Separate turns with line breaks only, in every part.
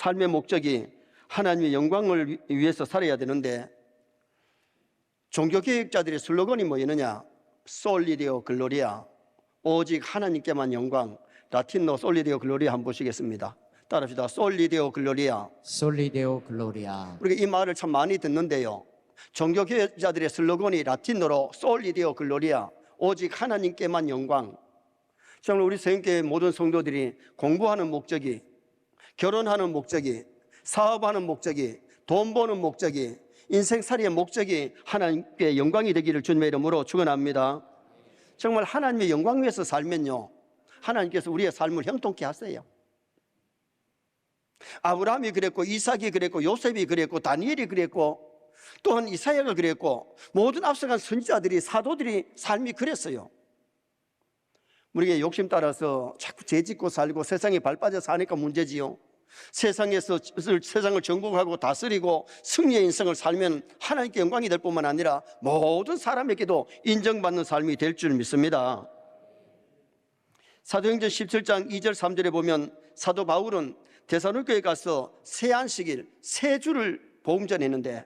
삶의 목적이 하나님의 영광을 위해서 살아야 되는데 종교개혁자들의 슬로건이 뭐였느냐? 솔리 데오 글로리아, 오직 하나님께만 영광. 라틴어 솔리 데오 글로리아 한번 보시겠습니다. 따라합시다. 솔리 데오 글로리아.
솔리 데오 글로리아.
우리가 이 말을 참 많이 듣는데요, 종교개혁자들의 슬로건이 라틴어로 솔리 데오 글로리아, 오직 하나님께만 영광. 정말 우리 성교회 모든 성도들이 공부하는 목적이, 결혼하는 목적이, 사업하는 목적이, 돈 버는 목적이, 인생살이의 목적이 하나님께 영광이 되기를 주님의 이름으로 축원합니다. 정말 하나님의 영광 위해서 살면요, 하나님께서 우리의 삶을 형통케 하세요. 아브라함이 그랬고, 이삭이 그랬고, 요셉이 그랬고, 다니엘이 그랬고, 또한 이사야가 그랬고, 모든 앞서간 선지자들이, 사도들이 삶이 그랬어요. 우리가 욕심 따라서 자꾸 죄짓고 살고 세상에 발빠져 사니까 문제지요. 세상에서 세상을 정복하고 다스리고 승리의 인생을 살면 하나님께 영광이 될 뿐만 아니라 모든 사람에게도 인정받는 삶이 될 줄 믿습니다. 사도행전 17장 2절 3절에 보면 사도 바울은 데살로니가에 가서 새 안식일, 새 주를 복음 전했는데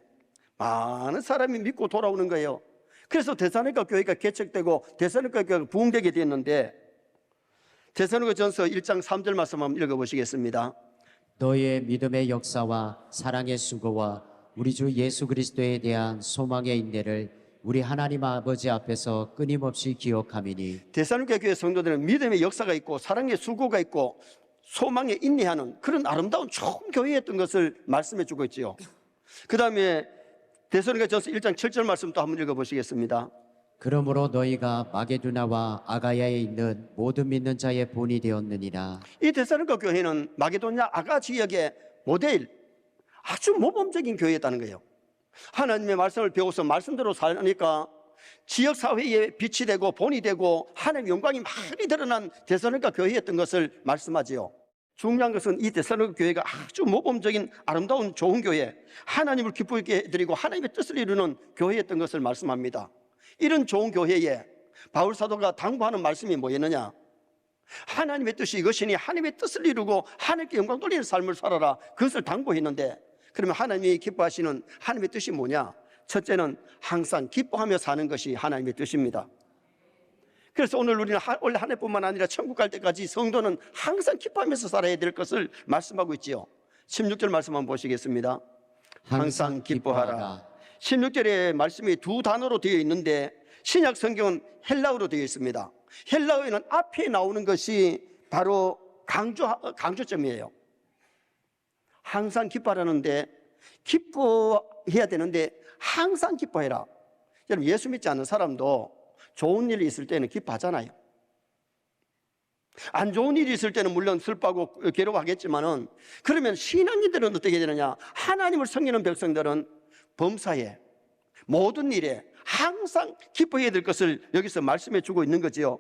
많은 사람이 믿고 돌아오는 거예요. 그래서 데살로니가 교회가 개척되고 데살로니가 교회가 부흥되게 됐는데, 데살로니가전서 1장 3절 말씀 한번 읽어보시겠습니다.
너희의 믿음의 역사와 사랑의 수고와 우리 주 예수 그리스도에 대한 소망의 인내를 우리 하나님 아버지 앞에서 끊임없이 기억하미니.
데살로니가 교회 성도들은 믿음의 역사가 있고 사랑의 수고가 있고 소망에 인내하는 그런 아름다운 좋은 교회였던 것을 말씀해 주고 있지요. 그 다음에 데살로니가전서 1장 7절 말씀 또 한번 읽어보시겠습니다.
그러므로 너희가 마게도냐와 아가야에 있는 모든 믿는 자의 본이 되었느니라.
이 데살로니가 교회는 마게도냐 아가 지역의 모델, 아주 모범적인 교회였다는 거예요. 하나님의 말씀을 배워서 말씀대로 살니까 지역사회에 빛이 되고 본이 되고 하나님의 영광이 많이 드러난 데살로니가 교회였던 것을 말씀하지요. 중요한 것은 이 데살로니가 교회가 아주 모범적인 아름다운 좋은 교회, 하나님을 기쁘게 해드리고 하나님의 뜻을 이루는 교회였던 것을 말씀합니다. 이런 좋은 교회에 바울 사도가 당부하는 말씀이 뭐였느냐? 하나님의 뜻이 이것이니 하나님의 뜻을 이루고 하나님께 영광 돌리는 삶을 살아라, 그것을 당부했는데, 그러면 하나님이 기뻐하시는 하나님의 뜻이 뭐냐? 첫째는 항상 기뻐하며 사는 것이 하나님의 뜻입니다. 그래서 오늘 우리는 올 한 해뿐만 아니라 천국 갈 때까지 성도는 항상 기뻐하면서 살아야 될 것을 말씀하고 있지요. 16절 말씀 한번 보시겠습니다. 항상 기뻐하라. 16절의 말씀이 두 단어로 되어 있는데 신약 성경은 헬라어로 되어 있습니다. 헬라어에는 앞에 나오는 것이 바로 강조점이에요. 항상 기뻐하라는데, 기뻐해야 되는데 항상 기뻐해라. 여러분, 예수 믿지 않는 사람도 좋은 일이 있을 때는 기뻐하잖아요. 안 좋은 일이 있을 때는 물론 슬퍼하고 괴로워하겠지만은, 그러면 신앙인들은 어떻게 되느냐? 하나님을 섬기는 백성들은 범사에 모든 일에 항상 기뻐해야 될 것을 여기서 말씀해 주고 있는 거지요.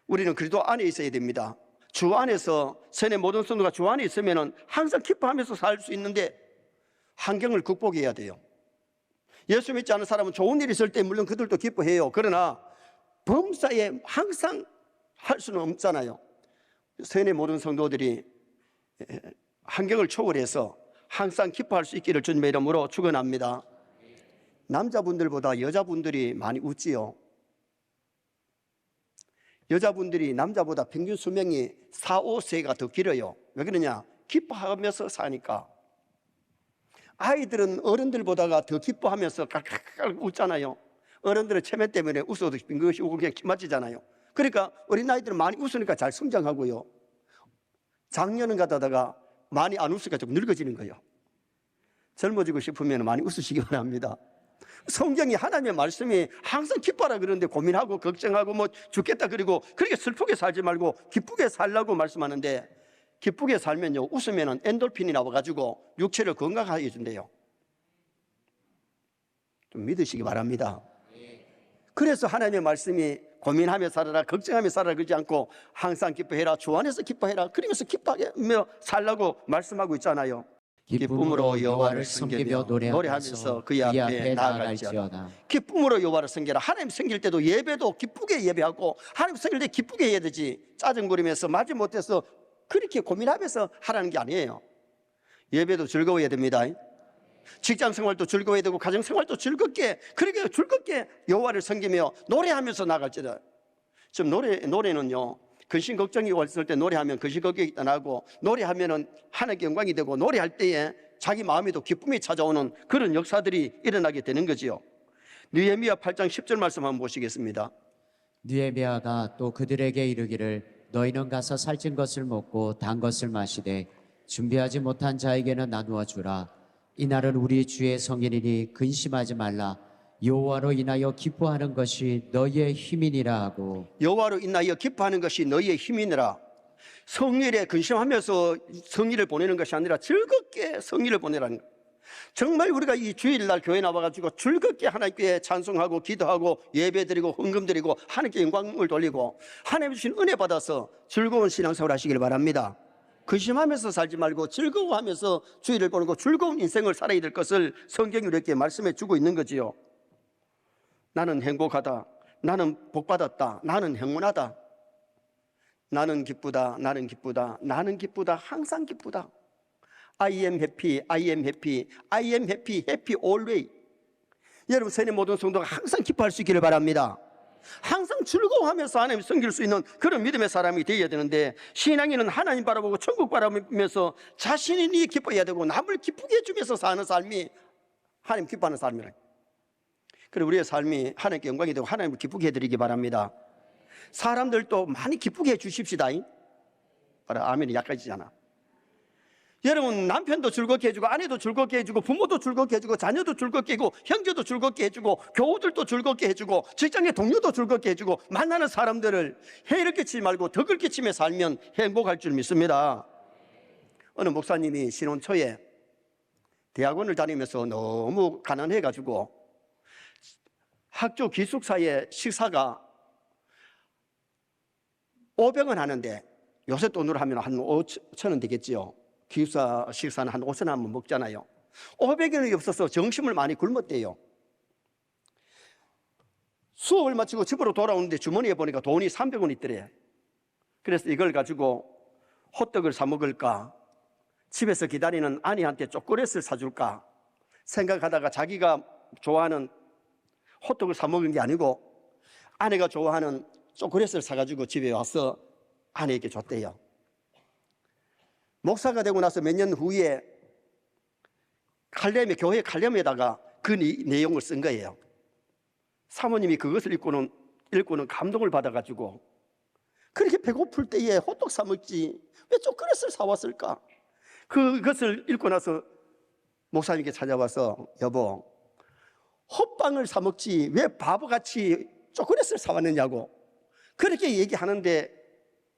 우리는 그리스도 안에 있어야 됩니다. 주 안에서, 선의 모든 성도가 주 안에 있으면 항상 기뻐하면서 살 수 있는데 환경을 극복해야 돼요. 예수 믿지 않는 사람은 좋은 일이 있을 때 물론 그들도 기뻐해요. 그러나 범사에 항상 할 수는 없잖아요. 선의 모든 성도들이 환경을 초월해서 항상 기뻐할 수 있기를 주님의 이름으로 축원합니다. 남자분들보다 여자분들이 많이 웃지요. 여자분들이 남자보다 평균 수명이 4, 5세가 더 길어요. 왜 그러냐? 기뻐하면서 사니까. 아이들은 어른들보다가 더 기뻐하면서 깔깔깔 웃잖아요. 어른들은 체면 때문에 웃어도 빙긋이 웃고 그냥 기 맞지잖아요. 그러니까 어린아이들은 많이 웃으니까 잘 성장하고요. 작년은 가다가 많이 안 웃으니까 좀 늙어지는 거예요. 젊어지고 싶으면 많이 웃으시기 바랍니다. 성경이, 하나님의 말씀이 항상 기뻐하라 그러는데 고민하고 걱정하고 뭐 죽겠다 그리고 그렇게 슬프게 살지 말고 기쁘게 살라고 말씀하는데, 기쁘게 살면요, 웃으면 엔돌핀이 나와가지고 육체를 건강하게 해준대요. 좀 믿으시기 바랍니다. 그래서 하나님의 말씀이 고민하며 살아라, 걱정하며 살아라 그러지 않고 항상 기뻐해라, 주 안에서 기뻐해라, 그러면서 기뻐하며 살라고 말씀하고 있잖아요. 기쁨으로 여호와를 섬기며 노래하면서 그의 앞에 나아갈지어다. 기쁨으로 여호와를 섬겨라. 하나님 섬길 때도 예배도 기쁘게 예배하고, 하나님 섬길 때 기쁘게 해야 되지, 짜증부리면서 맞지 못해서 그렇게 고민하면서 하라는 게 아니에요. 예배도 즐거워야 됩니다. 직장 생활도 즐거워야 되고 가정 생활도 즐겁게, 그렇게 즐겁게 여호와를 섬기며 노래하면서 나갈지다. 지금 노래는요, 근심 걱정이 왔을 때 노래하면 근심 걱정이 떠나고, 노래하면은 하나님께 영광이 되고, 노래할 때에 자기 마음에도 기쁨이 찾아오는 그런 역사들이 일어나게 되는 거지요. 느헤미야 8장 10절 말씀 한번 보시겠습니다.
느헤미야가 또 그들에게 이르기를 너희는 가서 살찐 것을 먹고 단 것을 마시되 준비하지 못한 자에게는 나누어 주라. 이날은 우리 주의 성일이니 근심하지 말라. 여호와로 인하여 기뻐하는 것이 너희의 힘이니라 하고.
여호와로 인하여 기뻐하는 것이 너희의 힘이니라. 성일에 근심하면서 성일을 보내는 것이 아니라 즐겁게 성일을 보내라는 거예요. 정말 우리가 이 주일날 교회 나와가지고 즐겁게 하나님께 찬송하고 기도하고 예배드리고 헌금드리고 하나님께 영광을 돌리고 하나님 주신 은혜 받아서 즐거운 신앙생활 하시길 바랍니다. 근심하면서 살지 말고 즐거워하면서 주일을 보내고 즐거운 인생을 살아야 될 것을 성경이 이렇게 말씀해 주고 있는 거지요. 나는 행복하다, 나는 복받았다, 나는 행운하다, 나는 기쁘다, 나는 기쁘다, 나는 기쁘다, 항상 기쁘다. I am happy, I am happy, I am happy, happy always. 여러분 세례 모든 성도가 항상 기뻐할 수 있기를 바랍니다. 항상 즐거워하면서 하나님 섬길 수 있는 그런 믿음의 사람이 되어야 되는데, 신앙인은 하나님 바라보고 천국 바라보면서 자신이 기뻐해야 되고 남을 기쁘게 해주면서 사는 삶이 하나님 기뻐하는 삶이라. 그리고 우리의 삶이 하나님께 영광이 되고 하나님을 기쁘게 해드리기 바랍니다. 사람들도 많이 기쁘게 해주십시다. 아멘이 약해지잖아. 여러분 남편도 즐겁게 해주고 아내도 즐겁게 해주고 부모도 즐겁게 해주고 자녀도 즐겁게 해주고 형제도 즐겁게 해주고 교우들도 즐겁게 해주고 직장의 동료도 즐겁게 해주고 만나는 사람들을 해를 끼치지 말고 덕을 끼치며 살면 행복할 줄 믿습니다. 어느 목사님이 신혼 초에 대학원을 다니면서 너무 가난해가지고 학교 기숙사의 식사가 500원 하는데 요새 돈으로 하면 한 5,000원 되겠지요. 기숙사 식사는 한 5,000원 한번 먹잖아요. 500원이 없어서 점심을 많이 굶었대요. 수업을 마치고 집으로 돌아오는데 주머니에 보니까 돈이 300원 있더래. 그래서 이걸 가지고 호떡을 사 먹을까, 집에서 기다리는 아내한테 초콜릿을 사줄까 생각하다가 자기가 좋아하는 호떡을 사 먹은 게 아니고 아내가 좋아하는 초콜릿을 사가지고 집에 와서 아내에게 줬대요. 목사가 되고 나서 몇 년 후에 교회 칼럼에다가 그 내용을 쓴 거예요. 사모님이 그것을 읽고는 감동을 받아가지고 그렇게 배고플 때에 호떡 사 먹지 왜 초콜릿을 사왔을까? 그것을 읽고 나서 목사님께 찾아와서 여보, 호빵을 사 먹지 왜 바보같이 초콜릿을 사왔느냐고 그렇게 얘기하는데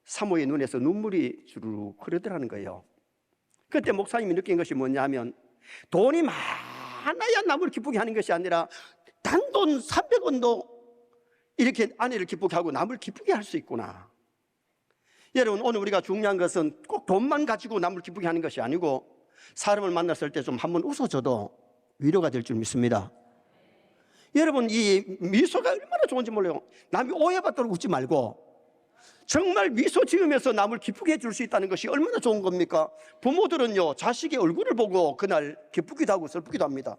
사모의 눈에서 눈물이 주르륵 흐르더라는 거예요. 그때 목사님이 느낀 것이 뭐냐면 돈이 많아야 남을 기쁘게 하는 것이 아니라 단돈 300원도 이렇게 아내를 기쁘게 하고 남을 기쁘게 할 수 있구나. 여러분 오늘 우리가 중요한 것은 꼭 돈만 가지고 남을 기쁘게 하는 것이 아니고 사람을 만났을 때 좀 한번 웃어줘도 위로가 될 줄 믿습니다. 여러분 이 미소가 얼마나 좋은지 몰라요. 남이 오해받도록 웃지 말고 정말 미소 지으면서 남을 기쁘게 해줄 수 있다는 것이 얼마나 좋은 겁니까? 부모들은요 자식의 얼굴을 보고 그날 기쁘기도 하고 슬프기도 합니다.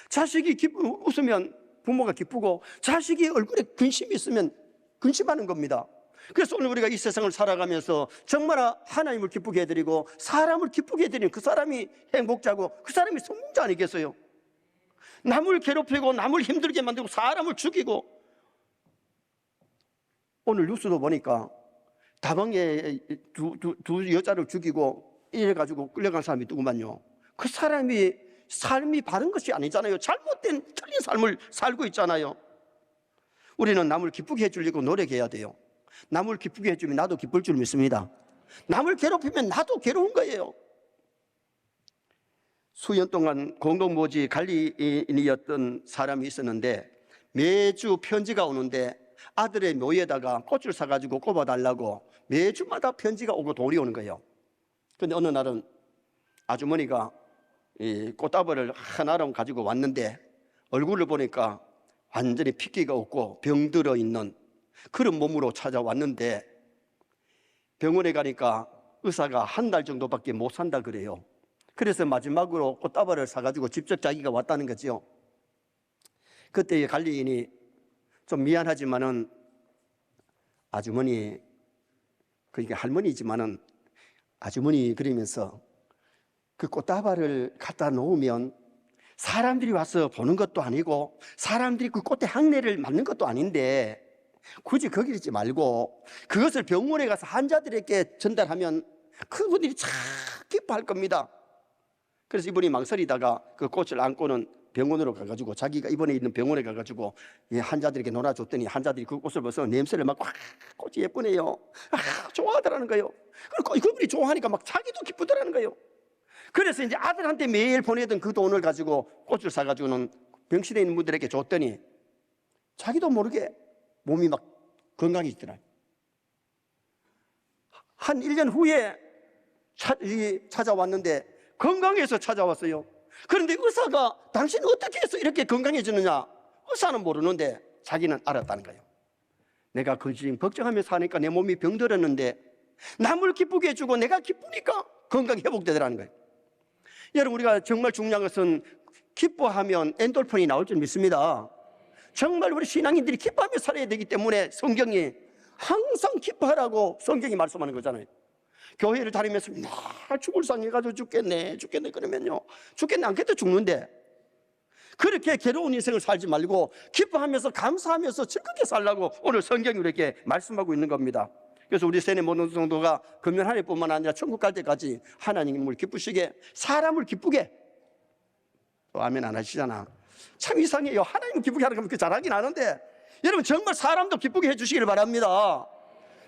자식이 웃으면 부모가 기쁘고 자식이 얼굴에 근심이 있으면 근심하는 겁니다. 그래서 오늘 우리가 이 세상을 살아가면서 정말 하나님을 기쁘게 해드리고 사람을 기쁘게 해드리는 그 사람이 행복자고 그 사람이 성공자 아니겠어요? 남을 괴롭히고 남을 힘들게 만들고 사람을 죽이고, 오늘 뉴스도 보니까 다방에 두 여자를 죽이고 이래가지고 끌려간 사람이 누구만요. 그 사람이 삶이 바른 것이 아니잖아요. 잘못된 틀린 삶을 살고 있잖아요. 우리는 남을 기쁘게 해주려고 노력해야 돼요. 남을 기쁘게 해주면 나도 기쁠 줄 믿습니다. 남을 괴롭히면 나도 괴로운 거예요. 수년 동안 공동모지 관리인이었던 사람이 있었는데 매주 편지가 오는데 아들의 묘에다가 꽃을 사가지고 꼽아달라고 매주마다 편지가 오고 돈이 오는 거예요. 그런데 어느 날은 아주머니가 이 꽃다발을 하나를 가지고 왔는데 얼굴을 보니까 완전히 핏기가 없고 병들어 있는 그런 몸으로 찾아왔는데 병원에 가니까 의사가 한 달 정도밖에 못 산다 그래요. 그래서 마지막으로 꽃다발을 사가지고 직접 자기가 왔다는 거죠. 그때 관리인이 좀 미안하지만은 아주머니, 그러니까 할머니지만은 아주머니 그러면서 그 꽃다발을 갖다 놓으면 사람들이 와서 보는 것도 아니고 사람들이 그 꽃의 향내를 맡는 것도 아닌데 굳이 거기 있지 말고 그것을 병원에 가서 환자들에게 전달하면 그분들이 참 기뻐할 겁니다. 그래서 이분이 망설이다가 그 꽃을 안고는 병원으로 가가지고 자기가 이번에 있는 병원에 가가지고 환자들에게 놀아줬더니 환자들이 그 꽃을 벗어 냄새를 맡고 꽃이 예쁘네요. 좋아하더라는 거예요. 그리고 그분이 좋아하니까 막 자기도 기쁘더라는 거예요. 그래서 이제 아들한테 매일 보내던 그 돈을 가지고 꽃을 사가지고는 병실에 있는 분들에게 줬더니 자기도 모르게 몸이 막 건강해지더라고요. 한 1년 후에 찾아왔는데 건강해서 찾아왔어요. 그런데 의사가 당신은 어떻게 해서 이렇게 건강해지느냐? 의사는 모르는데 자기는 알았다는 거예요. 내가 그 지금 걱정하면서 하니까 내 몸이 병들었는데 남을 기쁘게 해주고 내가 기쁘니까 건강이 회복되더라는 거예요. 여러분, 우리가 정말 중요한 것은 기뻐하면 엔돌핀이 나올 줄 믿습니다. 정말 우리 신앙인들이 기뻐하며 살아야 되기 때문에 성경이 항상 기뻐하라고 성경이 말씀하는 거잖아요. 교회를 다니면서 죽을 상해가지고 죽겠네 그러면요, 죽겠네 않겠다 죽는데 그렇게 괴로운 인생을 살지 말고 기뻐하면서 감사하면서 즐겁게 살라고 오늘 성경이 우리에게 말씀하고 있는 겁니다. 그래서 우리 세네 모든 성도가 금년 한 해뿐만 아니라 천국 갈 때까지 하나님을 기쁘시게, 사람을 기쁘게, 아멘 안 하시잖아. 참 이상해요. 하나님을 기쁘게 하는 건 그렇게 잘하긴 하는데 여러분 정말 사람도 기쁘게 해주시기를 바랍니다.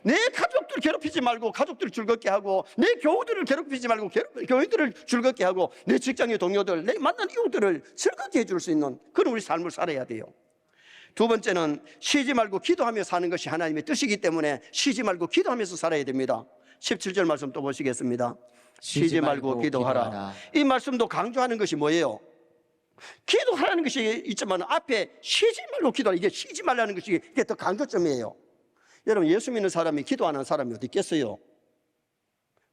내 가족들 괴롭히지 말고 가족들을 즐겁게 하고, 내 교우들을 괴롭히지 말고 교우들을 즐겁게 하고, 내 직장의 동료들, 내 만난 이웃들을 즐겁게 해줄 수 있는 그런 우리 삶을 살아야 돼요. 두 번째는 쉬지 말고 기도하며 사는 것이 하나님의 뜻이기 때문에 쉬지 말고 기도하면서 살아야 됩니다. 17절 말씀 또 보시겠습니다. 쉬지 말고 기도하라. 이 말씀도 강조하는 것이 뭐예요? 기도하라는 것이 있지만 앞에 쉬지 말고 기도하라, 이게 쉬지 말라는 것이 이게 더 강조점이에요. 여러분, 예수 믿는 사람이 기도 안 하는 사람이 어디 있겠어요?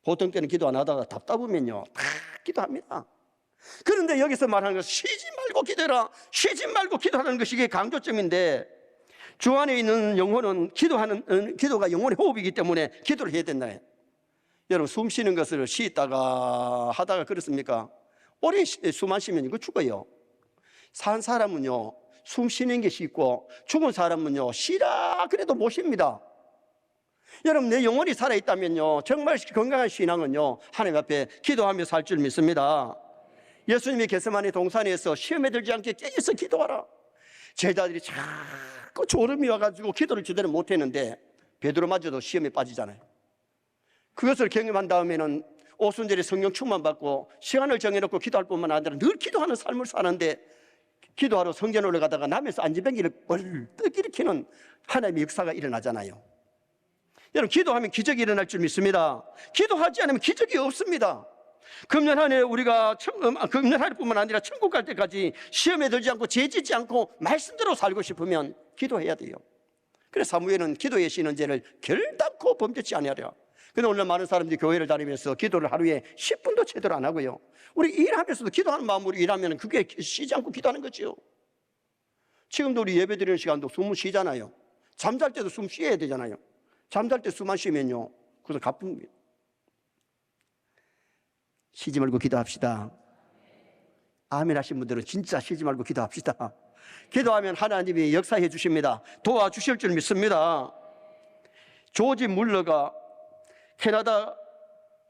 보통 때는 기도 안 하다가 답답하면요 다 기도합니다. 그런데 여기서 말하는 것은 쉬지 말고 기도해라, 쉬지 말고 기도하는 것이 이게 강조점인데, 주 안에 있는 영혼은 기도가 영혼의 호흡이기 때문에 기도를 해야 된다. 여러분, 숨 쉬는 것을 쉬다가 하다가 그렇습니까? 오래 숨 안 쉬면 이거 죽어요. 산 사람은요 숨 쉬는 게 쉽고 죽은 사람은요 쉬라 그래도 못 쉽니다. 여러분, 내 영혼이 살아있다면요 정말 건강한 신앙은요 하나님 앞에 기도하며 살 줄 믿습니다. 예수님이 겟세마네 동산에서 시험에 들지 않게 깨어서 기도하라. 제자들이 자꾸 졸음이 와가지고 기도를 제대로 못했는데 베드로마저도 시험에 빠지잖아요. 그것을 경험한 다음에는 오순절에 성령 충만 받고 시간을 정해놓고 기도할 뿐만 아니라 늘 기도하는 삶을 사는데, 기도하러 성전 올라가다가 남에서 안진뱅이를 벌떡 일으키는 하나님의 역사가 일어나잖아요. 여러분, 기도하면 기적이 일어날 줄 믿습니다. 기도하지 않으면 기적이 없습니다. 금년 한 해 우리가 금년 한 해뿐만 아니라 천국 갈 때까지 시험에 들지 않고 죄짓지 않고 말씀대로 살고 싶으면 기도해야 돼요. 그래서 사무엘은 기도의 신은제를 결단코 범죄치 아니하랴. 근데 오늘 많은 사람들이 교회를 다니면서 기도를 하루에 10분도 제대로 안 하고요, 우리 일하면서도 기도하는 마음으로 일하면 그게 쉬지 않고 기도하는 거죠. 지금도 우리 예배 드리는 시간도 숨을 쉬잖아요. 잠잘 때도 숨 쉬어야 되잖아요. 잠잘 때 숨 안 쉬면요 그래서 가쁩니다. 쉬지 말고 기도합시다. 아멘 하신 분들은 진짜 쉬지 말고 기도합시다. 기도하면 하나님이 역사해 주십니다. 도와주실 줄 믿습니다. 조지 물러가 캐나다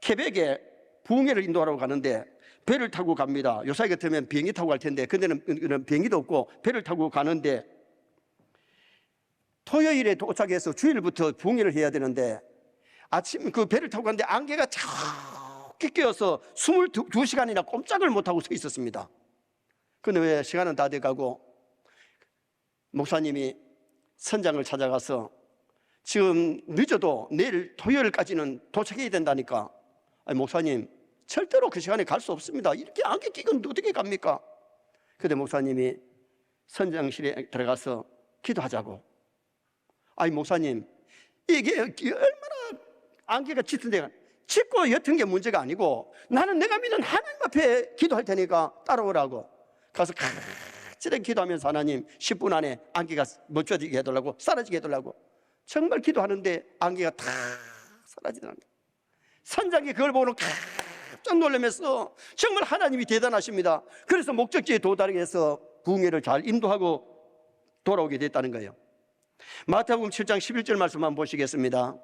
케벡에 부흥회를 인도하러 가는데 배를 타고 갑니다. 요새 같으면 비행기 타고 갈 텐데 그때는 비행기도 없고 배를 타고 가는데, 토요일에 도착해서 주일부터 부흥회를 해야 되는데 아침 그 배를 타고 갔는데 안개가 쫙 끼어서 22시간이나 꼼짝을 못하고 서 있었습니다. 그런데 왜 시간은 다 돼가고 목사님이 선장을 찾아가서 지금 늦어도 내일 토요일까지는 도착해야 된다니까, 아니 목사님 절대로 그 시간에 갈 수 없습니다. 이렇게 안개 끼고 어떻게 갑니까? 그때 목사님이 선장실에 들어가서 기도하자고. 아니 목사님, 이게 얼마나 안개가 짙은데 짓고 옅은 게 문제가 아니고 나는 내가 믿는 하나님 앞에 기도할 테니까 따라오라고. 가서 간절히 기도하면서 하나님 10분 안에 안개가 멈춰지게 해달라고, 사라지게 해달라고. 정말 기도하는데 안개가 다 사라지더랍니다. 선장이 그걸 보고 깜짝 놀라면서 정말 하나님이 대단하십니다. 그래서 목적지에 도달하게 해서 부흥회를 잘 인도하고 돌아오게 됐다는 거예요. 마태복음 7장 11절 말씀 한번 보시겠습니다.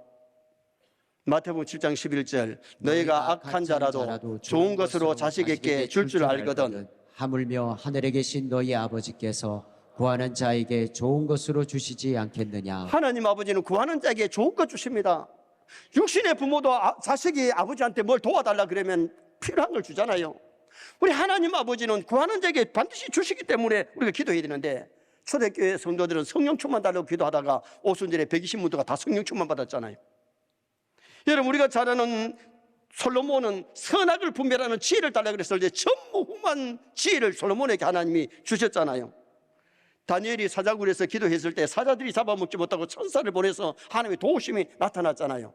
마태복음 7장 11절 너희가 악한 자라도 좋은 것으로 자식에게 줄 줄 알거든
하물며 하늘에 계신 너희 아버지께서 구하는 자에게 좋은 것으로 주시지 않겠느냐.
하나님 아버지는 구하는 자에게 좋은 것 주십니다. 육신의 부모도 자식이 아버지한테 뭘 도와달라 그러면 필요한 걸 주잖아요. 우리 하나님 아버지는 구하는 자에게 반드시 주시기 때문에 우리가 기도해야 되는데, 초대교회 성도들은 성령 충만 달라고 기도하다가 오순절에 120문도가 다 성령 충만 받았잖아요. 여러분, 우리가 잘 아는 솔로몬은 선악을 분별하는 지혜를 달라 그랬을 때 전무후무한 지혜를 솔로몬에게 하나님이 주셨잖아요. 다니엘이 사자굴에서 기도했을 때 사자들이 잡아먹지 못하고 천사를 보내서 하나님의 도우심이 나타났잖아요.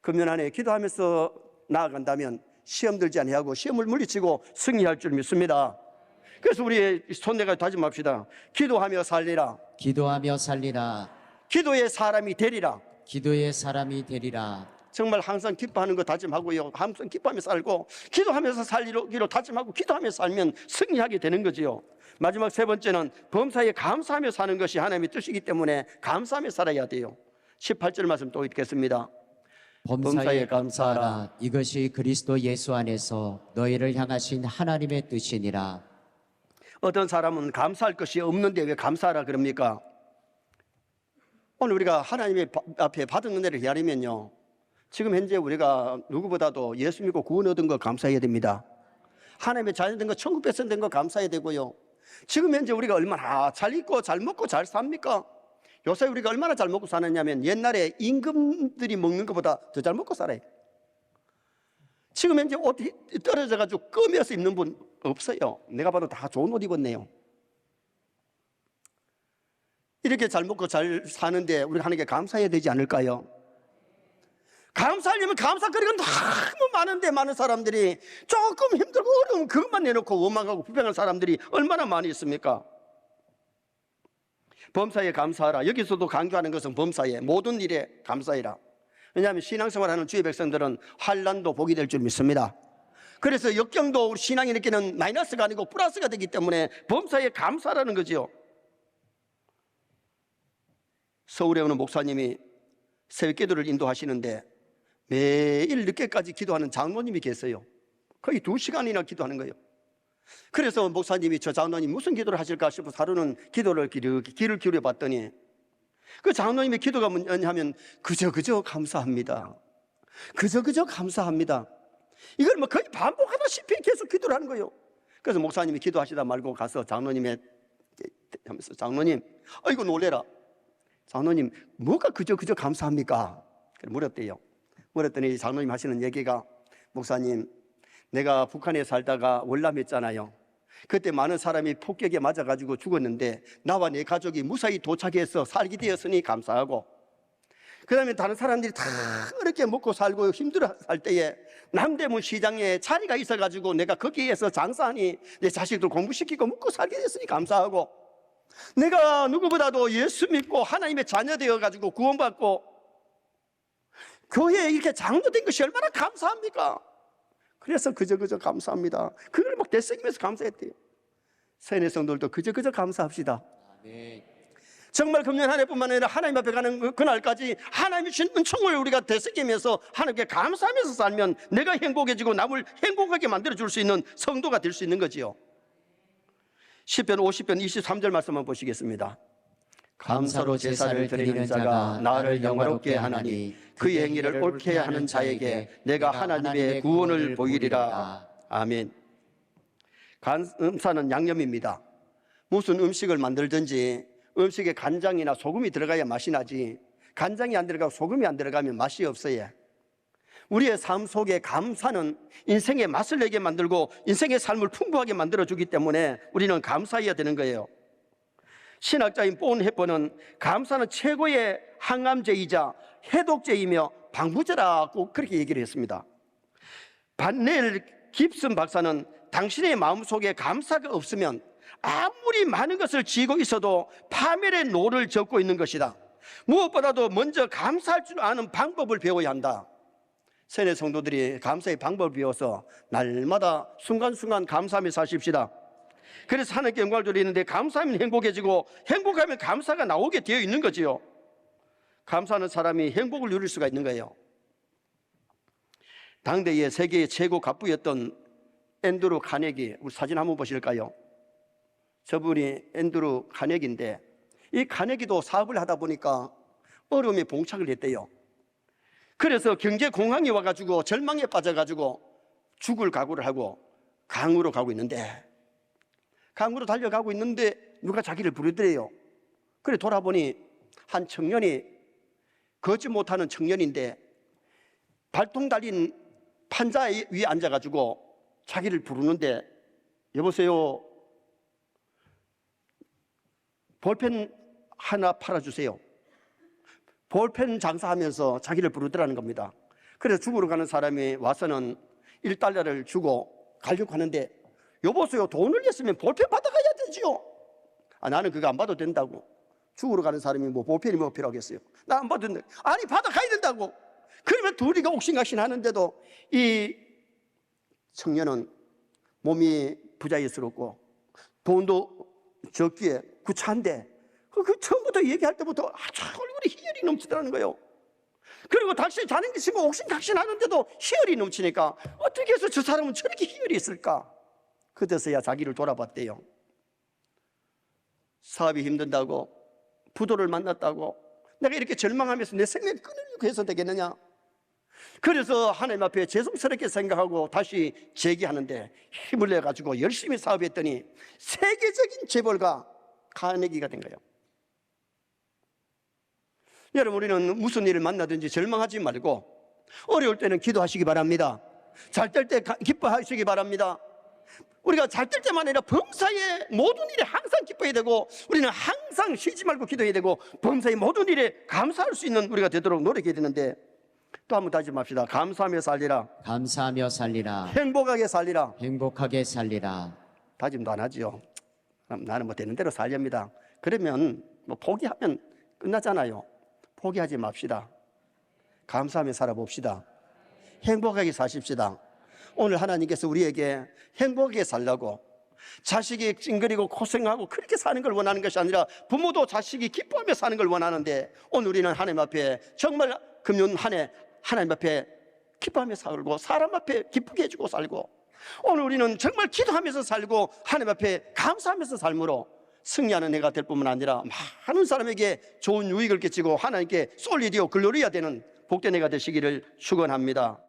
금년 안에 기도하면서 나아간다면 시험 들지 아니하고 시험을 물리치고 승리할 줄 믿습니다. 그래서 우리 손내가 다짐합시다. 기도하며 살리라.
기도하며 살리라.
기도의 사람이 되리라.
기도의 사람이 되리라.
정말 항상 기뻐하는 거 다짐하고요. 항상 기뻐하며 살고 기도하면서 살기로 다짐하고 기도하며 살면 승리하게 되는 거지요. 마지막 세 번째는 범사에 감사하며 사는 것이 하나님의 뜻이기 때문에 감사하며 살아야 돼요. 18절 말씀 또 읽겠습니다.
범사에 감사하라. 이것이 그리스도 예수 안에서 너희를 향하신 하나님의 뜻이니라.
어떤 사람은 감사할 것이 없는데 왜 감사하라 그럽니까? 오늘 우리가 하나님의 앞에 받은 은혜를 헤아리면요, 지금 현재 우리가 누구보다도 예수 믿고 구원 얻은 거 감사해야 됩니다. 하나님의 자녀 된 거, 천국 백성 된 거 감사해야 되고요. 지금 현재 우리가 얼마나 잘 입고 잘 먹고 잘 삽니까? 요새 우리가 얼마나 잘 먹고 사느냐면 옛날에 임금들이 먹는 것보다 더 잘 먹고 살아요. 지금 현재 옷이 떨어져가지고 끄면서 입는 분 없어요. 내가 봐도 다 좋은 옷 입었네요. 이렇게 잘 먹고 잘 사는데 우리가 하나님께 감사해야 되지 않을까요? 감사하려면 감사거리가 너무 많은데, 많은 사람들이 조금 힘들고 어려우면 그것만 내놓고 원망하고 비평하는 사람들이 얼마나 많이 있습니까? 범사에 감사하라. 여기서도 강조하는 것은 범사에, 모든 일에 감사해라. 왜냐하면 신앙생활하는 주의 백성들은 환난도 복이 될 줄 믿습니다. 그래서 역경도 우리 신앙이 느끼는 마이너스가 아니고 플러스가 되기 때문에 범사에 감사라는 거지요. 서울에 오는 목사님이 새벽 기도를 인도하시는데 매일 늦게까지 기도하는 장로님이 계세요. 거의 2시간이나 기도하는 거예요. 그래서 목사님이 저 장로님 무슨 기도를 하실까 싶어서 하루는 기도를 귀를 기울여 봤더니 그 장로님의 기도가 뭐냐면 그저 감사합니다. 그저 감사합니다. 이걸 뭐 거의 반복하다시피 계속 기도를 하는 거예요. 그래서 목사님이 기도하시다 말고 가서 장로님의 하면서 장로님, 아이고 놀래라. 장로님, 뭐가 그저 감사합니까? 물었대요. 물었더니 장로님 하시는 얘기가, 목사님, 내가 북한에 살다가 월남했잖아요. 그때 많은 사람이 폭격에 맞아가지고 죽었는데 나와 내 가족이 무사히 도착해서 살게 되었으니 감사하고, 그 다음에 다른 사람들이 다 어렵게 먹고 살고 힘들어 살 때에 남대문 시장에 자리가 있어가지고 내가 거기에서 장사하니 내 자식들 공부시키고 먹고 살게 됐으니 감사하고, 내가 누구보다도 예수 믿고 하나님의 자녀 되어가지고 구원받고 교회에 이렇게 장로된 것이 얼마나 감사합니까? 그래서 그저 감사합니다. 그걸 막 되새기면서 감사했대요. 세뇌 성도들도 그저 감사합시다.
아멘.
정말 금년 한 해뿐만 아니라 하나님 앞에 가는 그날까지 하나님이 주신 은총을 우리가 되새기면서 하나님께 감사하면서 살면 내가 행복해지고 남을 행복하게 만들어줄 수 있는 성도가 될 수 있는 거지요. 시편 50편 23절 말씀만 보시겠습니다. 감사로 제사를 드리는 자가 나를 영화롭게 하나니 그의 행위를 옳게 하는 자에게 내가 하나님의 구원을 보이리라. 아멘. 감사는 양념입니다. 무슨 음식을 만들든지 음식에 간장이나 소금이 들어가야 맛이 나지, 간장이 안 들어가고 소금이 안 들어가면 맛이 없어요. 우리의 삶 속에 감사는 인생의 맛을 내게 만들고 인생의 삶을 풍부하게 만들어주기 때문에 우리는 감사해야 되는 거예요. 신학자인 본 헤퍼는 감사는 최고의 항암제이자 해독제이며 방부제라 꼭 그렇게 얘기를 했습니다. 반넬 깁슨 박사는 당신의 마음속에 감사가 없으면 아무리 많은 것을 쥐고 있어도 파멸의 노를 젓고 있는 것이다. 무엇보다도 먼저 감사할 줄 아는 방법을 배워야 한다. 세뇌 성도들이 감사의 방법을 배워서 날마다 순간순간 감사하며 사십시다. 그래서 하나님께 영광을 돌리는데 감사하면 행복해지고 행복하면 감사가 나오게 되어 있는 거지요. 감사하는 사람이 행복을 누릴 수가 있는 거예요. 당대의 세계의 최고 갑부였던 앤드루 카네기, 우리 사진 한번 보실까요? 저분이 앤드루 카네기인데, 이 카네기도 사업을 하다 보니까 어려움에 봉착을 했대요. 그래서 경제 공황이 와가지고 절망에 빠져가지고 죽을 각오를 하고 강으로 가고 있는데, 강으로 달려가고 있는데 누가 자기를 부르더래요. 그래 돌아보니 한 청년이, 걷지 못하는 청년인데 발통 달린 판자 위에 앉아가지고 자기를 부르는데, 여보세요, 볼펜 하나 팔아주세요. 볼펜 장사하면서 자기를 부르더라는 겁니다. 그래서 죽으러 가는 사람이 와서는 1달러를 주고 가려고 하는데, 여보세요, 돈을 냈으면 볼펜 받아가야 되지요. 나는 그거 안 받아도 된다고. 죽으러 가는 사람이 뭐 볼펜이 뭐 필요하겠어요. 나 안 받아도 된다. 아니, 받아가야 된다고. 그러면 둘이가 옥신각신 하는데도 이 청년은 몸이 부자연스럽고 돈도 적기에 구차한데, 그 처음부터 얘기할 때부터 아주 얼굴에 희열이 넘치더라는 거예요. 그리고 다시 자는 게 있으면 옥신각신 하는데도 희열이 넘치니까 어떻게 해서 저 사람은 저렇게 희열이 있을까? 그때서야 자기를 돌아봤대요. 사업이 힘든다고, 부도를 만났다고, 내가 이렇게 절망하면서 내 생명을 끊으려고 해서 되겠느냐? 그래서 하나님 앞에 죄송스럽게 생각하고 다시 재기하는데 힘을 내가지고 열심히 사업했더니 세계적인 재벌가 카네기가 된 거예요. 여러분, 우리는 무슨 일을 만나든지 절망하지 말고 어려울 때는 기도하시기 바랍니다. 잘 될 때 기뻐하시기 바랍니다. 우리가 잘 될 때만 아니라 범사의 모든 일에 항상 기뻐해야 되고, 우리는 항상 쉬지 말고 기도해야 되고, 범사의 모든 일에 감사할 수 있는 우리가 되도록 노력해야 되는데, 또 한번 다시 합시다. 감사하며 살리라.
감사하며 살리라.
행복하게 살리라.
행복하게 살리라.
다짐도 안 하죠. 나는 뭐 되는 대로 살렵니다. 그러면 뭐 포기하면 끝나잖아요. 포기하지 맙시다. 감사하며 살아봅시다. 행복하게 사십시다. 오늘 하나님께서 우리에게 행복하게 살라고, 자식이 찡그리고 고생하고 그렇게 사는 걸 원하는 것이 아니라 부모도 자식이 기뻐하며 사는 걸 원하는데, 오늘 우리는 하나님 앞에 정말 금년 한 해 하나님 앞에 기뻐하며 살고 사람 앞에 기쁘게 해주고 살고, 오늘 우리는 정말 기도하면서 살고 하나님 앞에 감사하면서 삶으로 승리하는 해가 될 뿐만 아니라 많은 사람에게 좋은 유익을 끼치고 하나님께 솔리디오 글로리아 되는 복된 해가 되시기를 축원합니다.